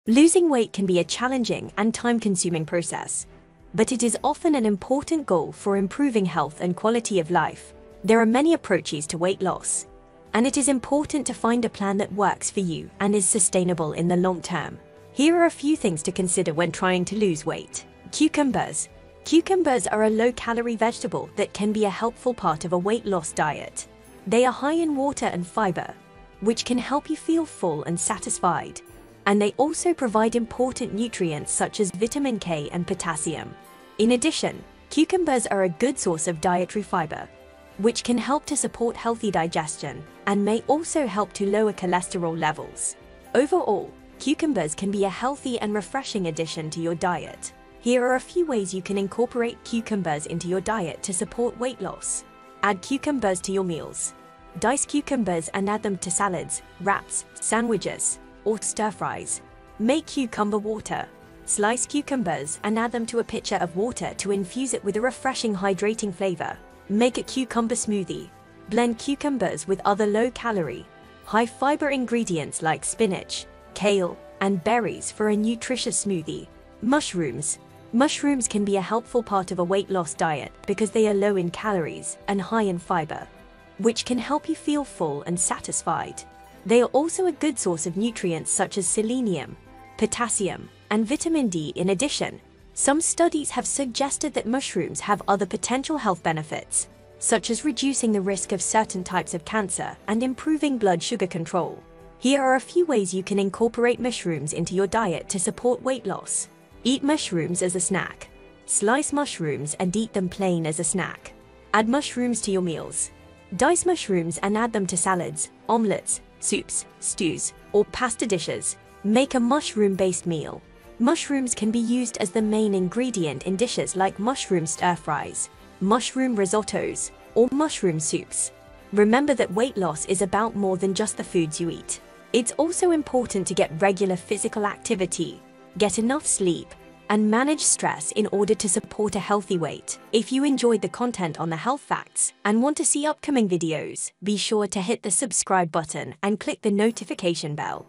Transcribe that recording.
Losing weight can be a challenging and time-consuming process, but it is often an important goal for improving health and quality of life. There are many approaches to weight loss, and it is important to find a plan that works for you and is sustainable in the long term. Here are a few things to consider when trying to lose weight. Cucumbers. Cucumbers are a low-calorie vegetable that can be a helpful part of a weight loss diet. They are high in water and fiber, which can help you feel full and satisfied. And they also provide important nutrients such as vitamin K and potassium. In addition, cucumbers are a good source of dietary fiber, which can help to support healthy digestion and may also help to lower cholesterol levels. Overall, cucumbers can be a healthy and refreshing addition to your diet. Here are a few ways you can incorporate cucumbers into your diet to support weight loss. Add cucumbers to your meals. Dice cucumbers and add them to salads, wraps, sandwiches, or stir-fries. Make cucumber water. Slice cucumbers and add them to a pitcher of water to infuse it with a refreshing, hydrating flavor. Make a cucumber smoothie. Blend cucumbers with other low-calorie, high-fiber ingredients like spinach, kale, and berries for a nutritious smoothie. Mushrooms. Mushrooms can be a helpful part of a weight loss diet because they are low in calories and high in fiber, which can help you feel full and satisfied. They are also a good source of nutrients such as selenium, potassium, and vitamin D. In addition, some studies have suggested that mushrooms have other potential health benefits, such as reducing the risk of certain types of cancer and improving blood sugar control. Here are a few ways you can incorporate mushrooms into your diet to support weight loss. Eat mushrooms as a snack. Slice mushrooms and eat them plain as a snack. Add mushrooms to your meals. Dice mushrooms and add them to salads, omelets, soups, stews, or pasta dishes. Make a mushroom-based meal. Mushrooms can be used as the main ingredient in dishes like mushroom stir-fries, mushroom risottos, or mushroom soups. Remember that weight loss is about more than just the foods you eat. It's also important to get regular physical activity, get enough sleep, and manage stress in order to support a healthy weight. If you enjoyed the content on the health facts and want to see upcoming videos, be sure to hit the subscribe button and click the notification bell.